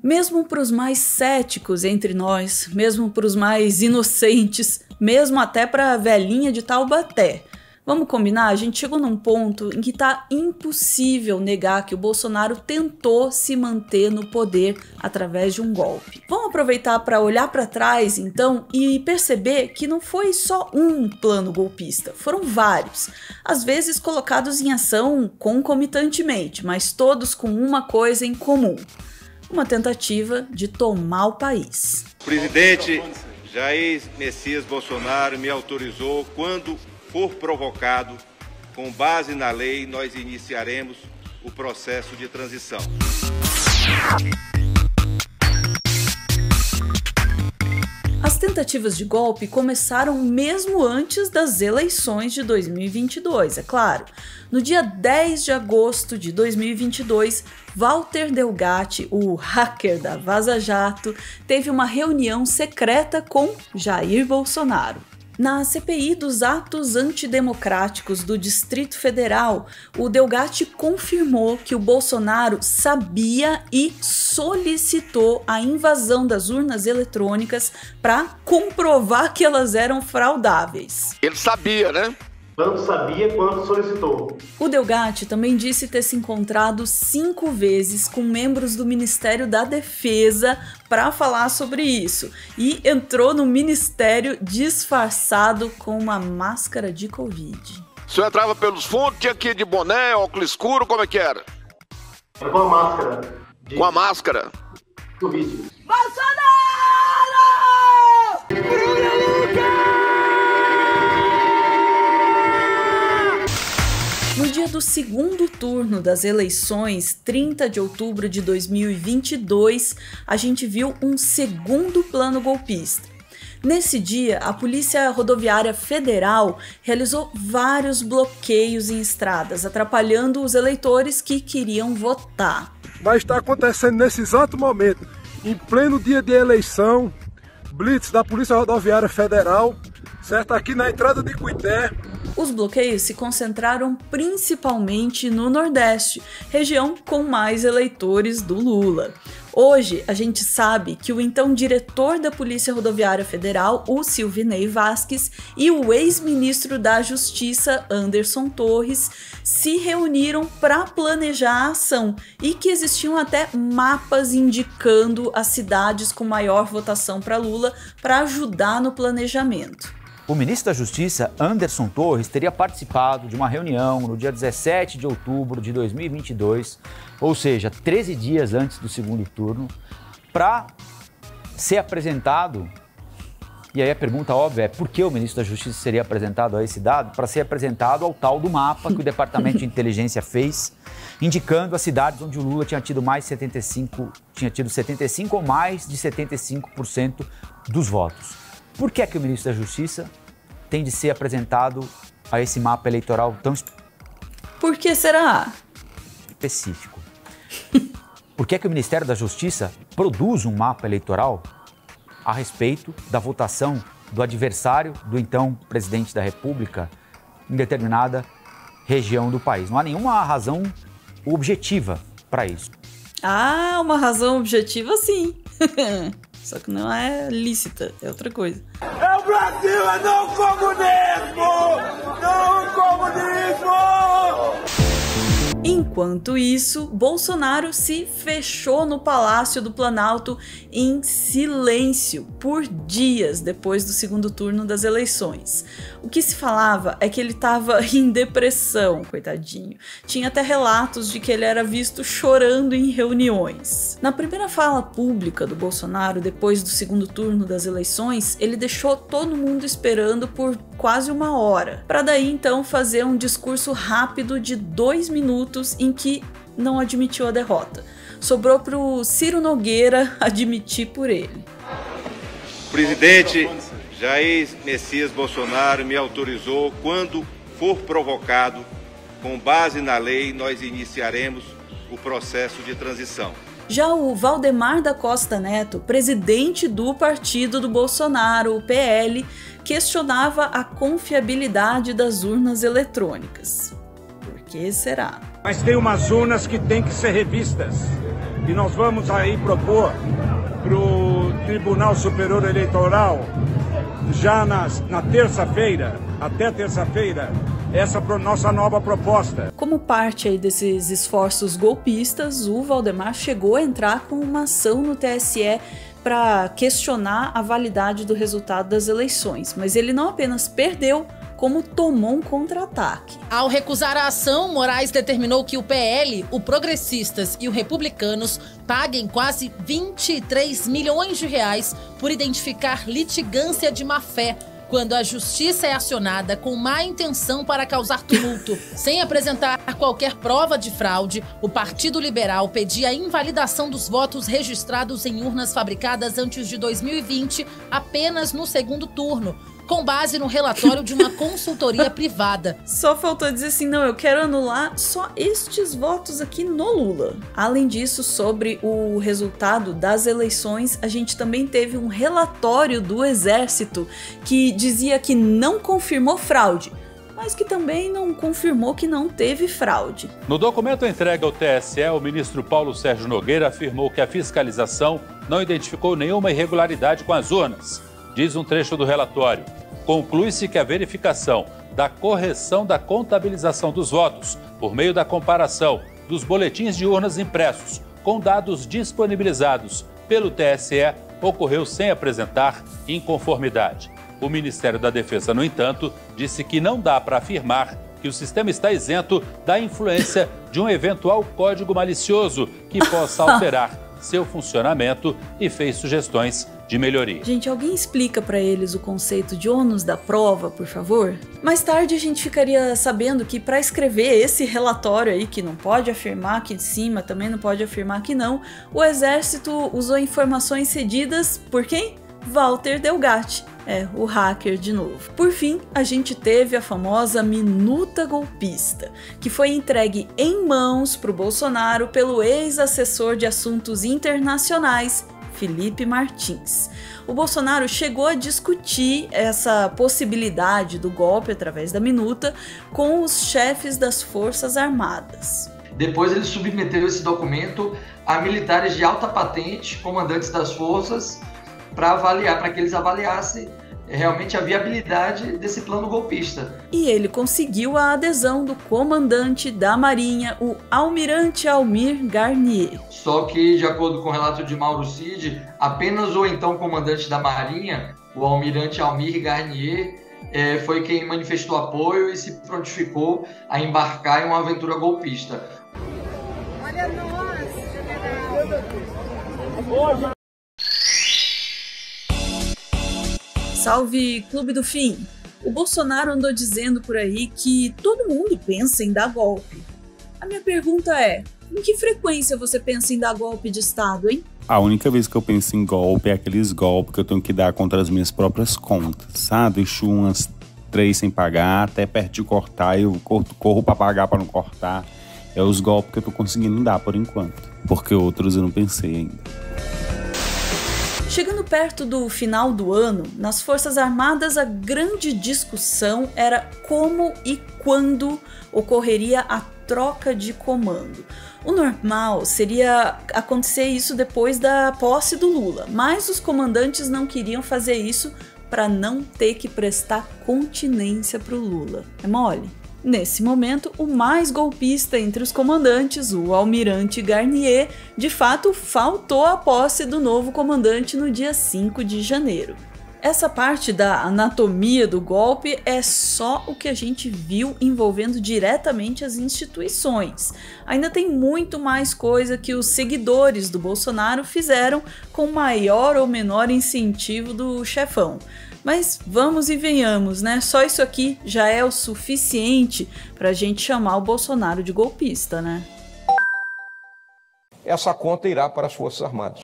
Mesmo para os mais céticos entre nós, mesmo para os mais inocentes, mesmo até para a velhinha de Taubaté, vamos combinar? A gente chegou num ponto em que tá impossível negar que o Bolsonaro tentou se manter no poder através de um golpe. Vamos aproveitar para olhar para trás, então, e perceber que não foi só um plano golpista, foram vários, às vezes colocados em ação concomitantemente, mas todos com uma coisa em comum: uma tentativa de tomar o país. O presidente Jair Messias Bolsonaro me autorizou, quando for provocado, com base na lei, nós iniciaremos o processo de transição. As tentativas de golpe começaram mesmo antes das eleições de 2022, é claro. No dia 10 de agosto de 2022, Walter Delgatti, o hacker da Vaza Jato, teve uma reunião secreta com Jair Bolsonaro. Na CPI dos atos antidemocráticos do Distrito Federal, o Delgatti confirmou que o Bolsonaro sabia e solicitou a invasão das urnas eletrônicas para comprovar que elas eram fraudáveis. Ele sabia, né? Tanto sabia quanto solicitou. O Delgatti também disse ter se encontrado 5 vezes com membros do Ministério da Defesa para falar sobre isso e entrou no ministério disfarçado com uma máscara de Covid. O senhor entrava pelos fundos, tinha que ir de boné, óculos escuro, como é que era? Era com a máscara. Com a máscara? Covid. Bolsonaro! No dia do segundo turno das eleições, 30 de outubro de 2022, a gente viu um segundo plano golpista. Nesse dia, a Polícia Rodoviária Federal realizou vários bloqueios em estradas, atrapalhando os eleitores que queriam votar. Mas está acontecendo nesse exato momento, em pleno dia de eleição, blitz da Polícia Rodoviária Federal, certo? Aqui na entrada de Cuité. Os bloqueios se concentraram principalmente no Nordeste, região com mais eleitores do Lula. Hoje, a gente sabe que o então diretor da Polícia Rodoviária Federal, o Silvinei Vasquez, e o ex-ministro da Justiça, Anderson Torres, se reuniram para planejar a ação e que existiam até mapas indicando as cidades com maior votação para Lula para ajudar no planejamento. O ministro da Justiça, Anderson Torres, teria participado de uma reunião no dia 17 de outubro de 2022, ou seja, 13 dias antes do segundo turno, para ser apresentado, e aí a pergunta óbvia é por que o ministro da Justiça seria apresentado a esse dado? Para ser apresentado ao tal do mapa que o Departamento de Inteligência fez, indicando as cidades onde o Lula tinha tido 75% ou mais de 75% dos votos. Por que é que o ministro da Justiça tem de ser apresentado a esse mapa eleitoral tão Por que será? específico? Por que é que o Ministério da Justiça produz um mapa eleitoral a respeito da votação do adversário do então presidente da República em determinada região do país? Não há nenhuma razão objetiva para isso. Ah, uma razão objetiva sim. Só que não é lícita, é outra coisa. É o Brasil, é não comunismo! Não comunismo! Enquanto isso, Bolsonaro se fechou no Palácio do Planalto em silêncio por dias depois do segundo turno das eleições. O que se falava é que ele estava em depressão, coitadinho. Tinha até relatos de que ele era visto chorando em reuniões. Na primeira fala pública do Bolsonaro depois do segundo turno das eleições, ele deixou todo mundo esperando por quase 1 hora, para daí então fazer um discurso rápido de 2 minutos em que não admitiu a derrota. Sobrou para o Ciro Nogueira admitir por ele. O presidente Jair Messias Bolsonaro me autorizou, quando for provocado, com base na lei, nós iniciaremos o processo de transição. Já o Valdemar da Costa Neto, presidente do partido do Bolsonaro, o PL, questionava a confiabilidade das urnas eletrônicas. Por que será? Mas tem umas urnas que têm que ser revistas. E nós vamos aí propor para o Tribunal Superior Eleitoral, já na terça-feira, até terça-feira, essa nossa nova proposta. Como parte aí desses esforços golpistas, o Valdemar chegou a entrar com uma ação no TSE para questionar a validade do resultado das eleições, mas ele não apenas perdeu, como tomou um contra-ataque. Ao recusar a ação, Moraes determinou que o PL, o Progressistas e o Republicanos paguem quase 23 milhões de reais por identificar litigância de má-fé, quando a justiça é acionada com má intenção para causar tumulto. Sem apresentar qualquer prova de fraude, o Partido Liberal pedia a invalidação dos votos registrados em urnas fabricadas antes de 2020 apenas no segundo turno, com base no relatório de uma consultoria privada. Só faltou dizer assim, não, eu quero anular só estes votos aqui no Lula. Além disso, sobre o resultado das eleições, a gente também teve um relatório do Exército que dizia que não confirmou fraude, mas que também não confirmou que não teve fraude. No documento entregue ao TSE, o ministro Paulo Sérgio Nogueira afirmou que a fiscalização não identificou nenhuma irregularidade com as urnas. Diz um trecho do relatório. Conclui-se que a verificação da correção da contabilização dos votos por meio da comparação dos boletins de urnas impressos com dados disponibilizados pelo TSE ocorreu sem apresentar inconformidade. O Ministério da Defesa, no entanto, disse que não dá para afirmar que o sistema está isento da influência de um eventual código malicioso que possa alterar seu funcionamento e fez sugestões de melhoria. Gente, alguém explica para eles o conceito de ônus da prova, por favor? Mais tarde a gente ficaria sabendo que para escrever esse relatório aí, que não pode afirmar aqui em cima, também não pode afirmar que não, o Exército usou informações cedidas por quem? Walter Delgatti. O hacker de novo. Por fim, a gente teve a famosa minuta golpista, que foi entregue em mãos para o Bolsonaro pelo ex-assessor de assuntos internacionais, Felipe Martins. O Bolsonaro chegou a discutir essa possibilidade do golpe através da minuta com os chefes das Forças Armadas. Depois ele submeteu esse documento a militares de alta patente, comandantes das forças, para avaliar, para que eles avaliassem realmente a viabilidade desse plano golpista. E ele conseguiu a adesão do comandante da Marinha, o almirante Almir Garnier. Só que, de acordo com o relato de Mauro Cid, apenas o então comandante da Marinha, o almirante Almir Garnier, foi quem manifestou apoio e se prontificou a embarcar em uma aventura golpista. Olha nós, general! Salve Clube do Fim! O Bolsonaro andou dizendo por aí que todo mundo pensa em dar golpe. A minha pergunta é, em que frequência você pensa em dar golpe de Estado, hein? A única vez que eu penso em golpe é aqueles golpes que eu tenho que dar contra as minhas próprias contas. Deixo umas 3 sem pagar, até perto de cortar, eu corro pra pagar pra não cortar. É os golpes que eu tô conseguindo dar por enquanto, porque outros eu não pensei ainda. Chegando perto do final do ano, nas Forças Armadas a grande discussão era como e quando ocorreria a troca de comando. O normal seria acontecer isso depois da posse do Lula, mas os comandantes não queriam fazer isso para não ter que prestar continência para o Lula. É mole? Nesse momento, o mais golpista entre os comandantes, o almirante Garnier, de fato faltou à posse do novo comandante no dia 5 de janeiro. Essa parte da anatomia do golpe é só o que a gente viu envolvendo diretamente as instituições. Ainda tem muito mais coisa que os seguidores do Bolsonaro fizeram com maior ou menor incentivo do chefão. Mas vamos e venhamos, né? Só isso aqui já é o suficiente pra gente chamar o Bolsonaro de golpista, né? Essa conta irá para as Forças Armadas.